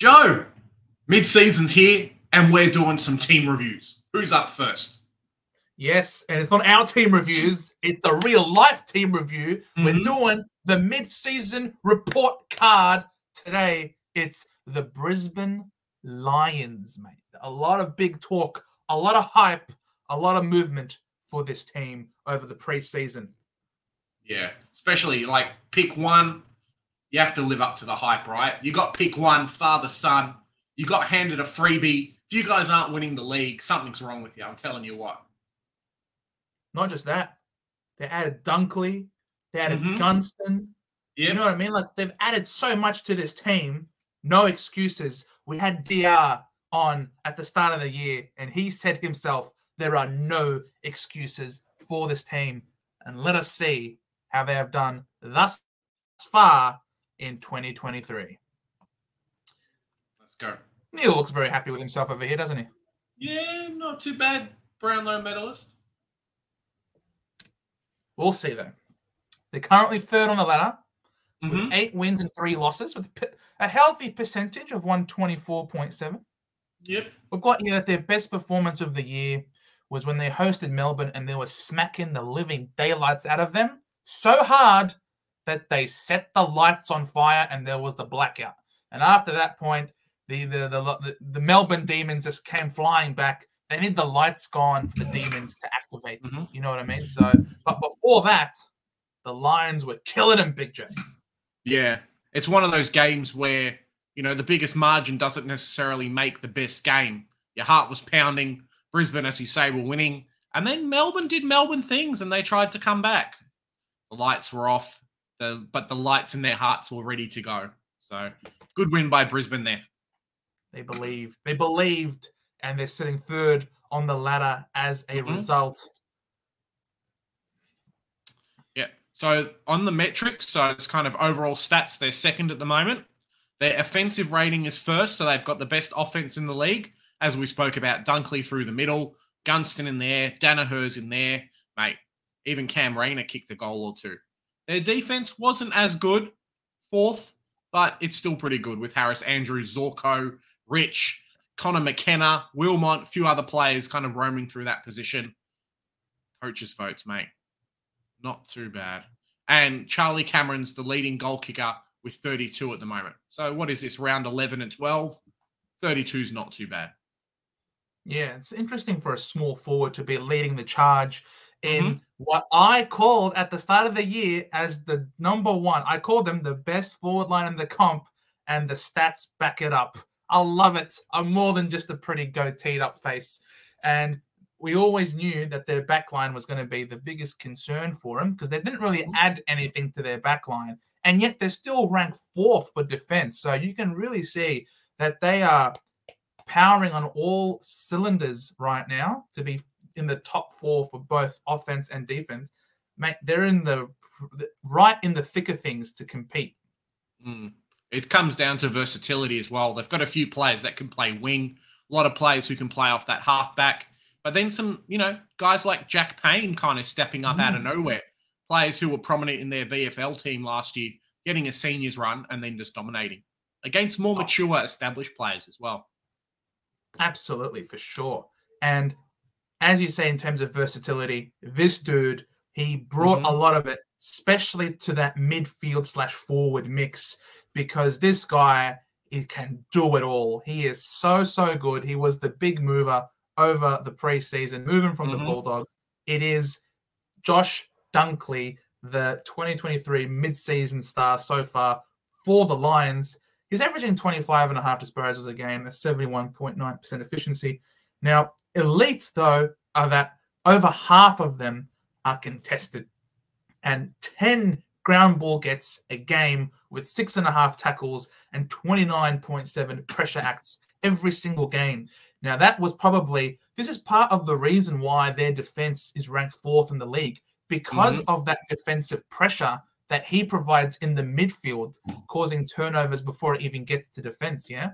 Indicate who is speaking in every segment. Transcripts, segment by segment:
Speaker 1: Joe, mid-season's here and we're doing some team reviews. Who's up first?
Speaker 2: Yes, and it's not our team reviews. It's the real-life team review. We're doing the mid-season report card today. It's the Brisbane Lions, mate. A lot of big talk, a lot of hype, a lot of movement for this team over the preseason.
Speaker 1: Yeah, especially like pick one, you have to live up to the hype, right? You got pick one, father-son. You got handed a freebie. If you guys aren't winning the league, something's wrong with you. I'm telling you what.
Speaker 2: Not just that. They added Dunkley. They added Gunston.
Speaker 1: Yep.
Speaker 2: You know what I mean? Like, they've added so much to this team. No excuses. We had DR on at the start of the year, and he said himself, there are no excuses for this team. And let us see how they have done thus far in 2023.
Speaker 1: Let's go.
Speaker 2: Neil looks very happy with himself over here, doesn't he?
Speaker 1: Yeah, not too bad. Brownlow medalist.
Speaker 2: We'll see, though. They're currently third on the ladder with 8 wins and 3 losses with a healthy percentage of 124.7.
Speaker 1: Yep.
Speaker 2: We've got here that their best performance of the year was when they hosted Melbourne and they were smacking the living daylights out of them so hard that they set the lights on fire and there was the blackout. And after that point, the Melbourne Demons just came flying back. They need the lights gone for the Demons to activate. You know what I mean? So, but before that, the Lions were killing them, Big J.
Speaker 1: Yeah. It's one of those games where, you know, the biggest margin doesn't necessarily make the best game. Your heart was pounding. Brisbane, as you say, were winning. And then Melbourne did Melbourne things and they tried to come back. The lights were off, but the lights in their hearts were ready to go. So, good win by Brisbane there.
Speaker 2: They believed. They believed. And they're sitting third on the ladder as a result.
Speaker 1: Yeah. So on the metrics, so it's kind of overall stats, they're second at the moment. Their offensive rating is first, so they've got the best offense in the league. As we spoke about, Dunkley through the middle, Gunston in there, Danaher's in there. Mate, even Cam Rayner kicked a goal or two. Their defense wasn't as good, fourth, but it's still pretty good with Harris Andrews, Zorko, Rich, Connor McKenna, Wilmot, a few other players kind of roaming through that position. Coaches' votes, mate. Not too bad. And Charlie Cameron's the leading goal kicker with 32 at the moment. So what is this, round 11 and 12? 32 is not too bad.
Speaker 2: Yeah, it's interesting for a small forward to be leading the charge in what I called at the start of the year as the number one. I called them the best forward line in the comp, and the stats back it up. I love it. I'm more than just a pretty goateed up face. And we always knew that their backline was going to be the biggest concern for them because they didn't really add anything to their backline. And yet they're still ranked 4th for defense. So you can really see that they are powering on all cylinders right now to be in the top 4 for both offense and defense. Mate, they're in right in the thick of things to compete.
Speaker 1: It comes down to versatility as well. They've got a few players that can play wing, a lot of players who can play off that halfback, but then some, you know, guys like Jack Payne kind of stepping up out of nowhere. Players who were prominent in their VFL team last year, getting a seniors run and then just dominating against more mature, established players as well.
Speaker 2: Absolutely, for sure. And as you say, in terms of versatility, this dude, he brought a lot of it, especially to that midfield/forward mix, because this guy, he can do it all. He is so, so good. He was the big mover over the preseason, moving from the Bulldogs. It is Josh Dunkley, the 2023 mid-season star so far for the Lions. He's averaging 25.5 disposals a game, that's 71.9% efficiency. Now, elites, though, are that over half of them are contested. And 10 ground ball gets a game with 6.5 tackles and 29.7 pressure acts every single game. Now, this is part of the reason why their defense is ranked 4th in the league, because of that defensive pressure that he provides in the midfield, causing turnovers before it even gets to defense, yeah?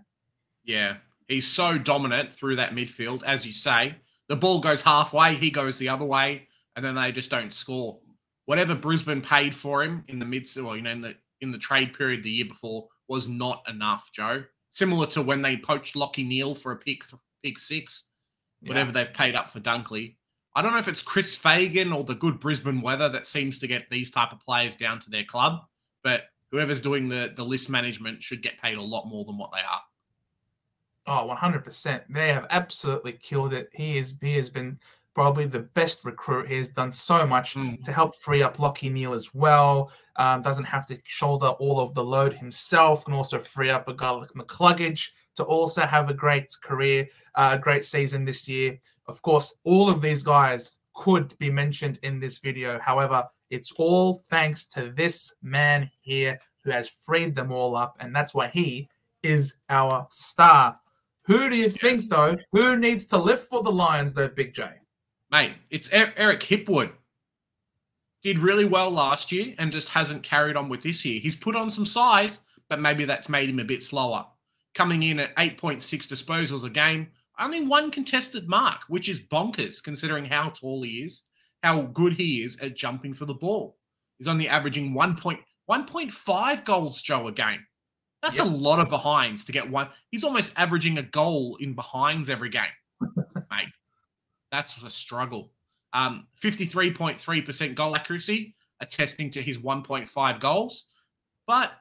Speaker 1: Yeah, he's so dominant through that midfield, as you say. The ball goes halfway, he goes the other way, and then they just don't score. Whatever Brisbane paid for him in the in the trade period the year before was not enough, Joe. similar to when they poached Lockie Neal for a pick 6, whatever they've paid up for Dunkley. I don't know if it's Chris Fagan or the good Brisbane weather that seems to get these type of players down to their club, but whoever's doing the list management should get paid a lot more than what they are.
Speaker 2: Oh, 100%. They have absolutely killed it. He has been probably the best recruit. He has done so much to help free up Lockie Neal as well. Doesn't have to shoulder all of the load himself. Can also free up a guy like McCluggage to also have a great career, a great season this year. Of course, all of these guys could be mentioned in this video. However, it's all thanks to this man here who has freed them all up, and that's why he is our star. Who do you think, though? Who needs to lift for the Lions, though, Big J?
Speaker 1: Mate, it's Eric Hipwood. Did really well last year and just hasn't carried on with this year. He's put on some size, but maybe that's made him a bit slower. Coming in at 8.6 disposals a game, only one contested mark, which is bonkers considering how tall he is, how good he is at jumping for the ball. He's only averaging 1.5 goals, Joe, a game. That's a lot of behinds to get one. He's almost averaging a goal in behinds every game. Mate, that's a struggle. 53.3% goal accuracy, attesting to his 1.5 goals. But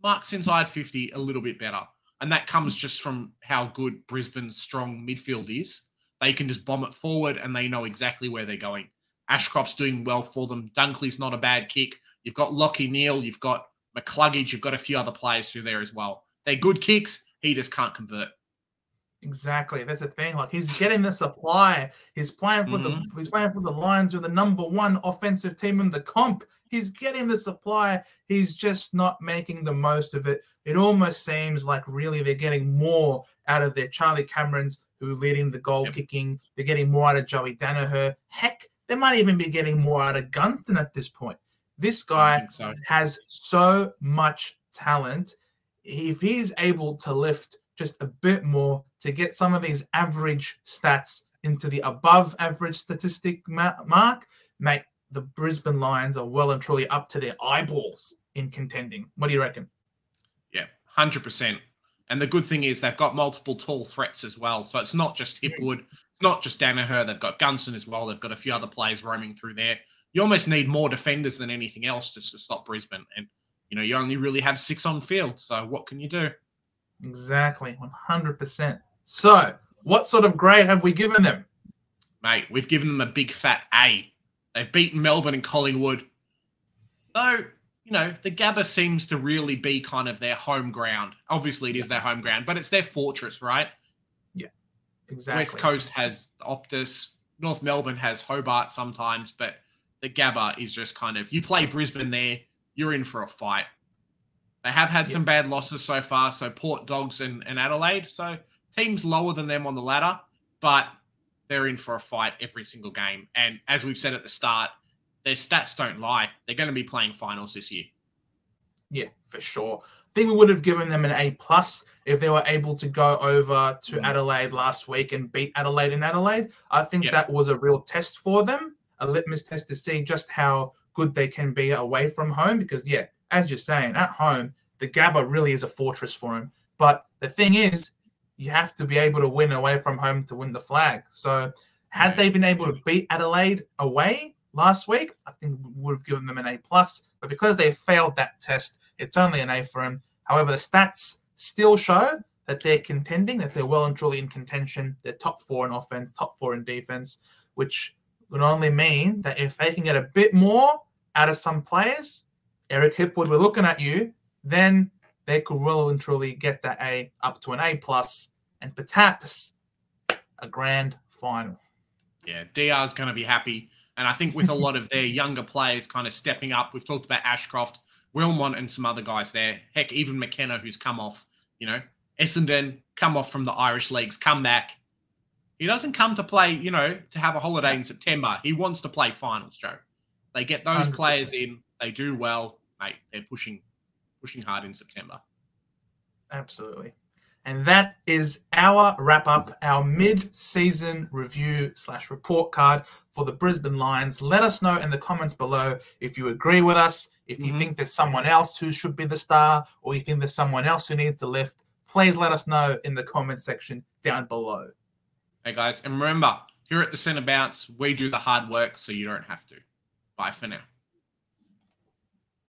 Speaker 1: marks inside 50 a little bit better. And that comes just from how good Brisbane's strong midfield is. They can just bomb it forward and they know exactly where they're going. Ashcroft's doing well for them. Dunkley's not a bad kick. You've got Lockie Neal. You've got McCluggage. You've got a few other players through there as well. They're good kicks. He just can't convert.
Speaker 2: Exactly. That's the thing. Like, he's getting the supply. He's playing for the Lions, who are the #1 offensive team in the comp. He's getting the supply. He's just not making the most of it. It almost seems like really they're getting more out of their Charlie Camerons, who are leading the goal kicking. They're getting more out of Joey Danaher. Heck, they might even be getting more out of Gunston at this point. This guy has so much talent. If he's able to lift just a bit more to get some of these average stats into the above average statistic mark, mate, the Brisbane Lions are well and truly up to their eyeballs in contending. What do you reckon?
Speaker 1: Yeah, 100%. And the good thing is they've got multiple tall threats as well. So it's not just Hipwood, it's not just Danaher. They've got Gunston as well. They've got a few other players roaming through there. You almost need more defenders than anything else just to stop Brisbane. And, you know, you only really have 6 on field. So what can you do?
Speaker 2: Exactly, 100%. So, what sort of grade have we given them?
Speaker 1: Mate, we've given them a big fat A. They've beaten Melbourne and Collingwood. Though, you know, the Gabba seems to really be kind of their home ground. Obviously, it is their home ground, but it's their fortress, right?
Speaker 2: Yeah, exactly.
Speaker 1: West Coast has Optus. North Melbourne has Hobart sometimes, but the Gabba is just kind of, you play Brisbane there, you're in for a fight. They have had some bad losses so far, so Port Dogs and Adelaide. So teams lower than them on the ladder, but they're in for a fight every single game. And as we've said at the start, their stats don't lie. They're going to be playing finals this year.
Speaker 2: Yeah, for sure. I think we would have given them an A+ if they were able to go over to Adelaide last week and beat Adelaide in Adelaide. I think that was a real test for them, a litmus test to see just how good they can be away from home. Because, yeah, as you're saying, at home, the Gabba really is a fortress for him. But the thing is, you have to be able to win away from home to win the flag. So had they been able to beat Adelaide away last week, I think we would have given them an A+. But because they failed that test, it's only an A for them. However, the stats still show that they're contending, that they're well and truly in contention. They're top 4 in offense, top 4 in defense, which would only mean that if they can get a bit more out of some players, Eric Hipwood, we're looking at you, then they could well and truly get that A up to an A+, and perhaps a grand final.
Speaker 1: Yeah, DR's going to be happy. And I think with a lot of their younger players kind of stepping up, we've talked about Ashcroft, Wilmot, and some other guys there. Heck, even McKenna, who's come off, you know, Essendon, come off from the Irish leagues, come back. He doesn't come to play, you know, to have a holiday in September. He wants to play finals, Joe. They get those 100%. Players in, they do well, mate. They're pushing hard in September.
Speaker 2: Absolutely. And that is our wrap-up, our mid-season review/report card for the Brisbane Lions. Let us know in the comments below if you agree with us, if you think there's someone else who should be the star, or you think there's someone else who needs to lift. please let us know in the comment section down below.
Speaker 1: Hey guys, and remember, here at the Centre Bounce, we do the hard work so you don't have to. Bye for now.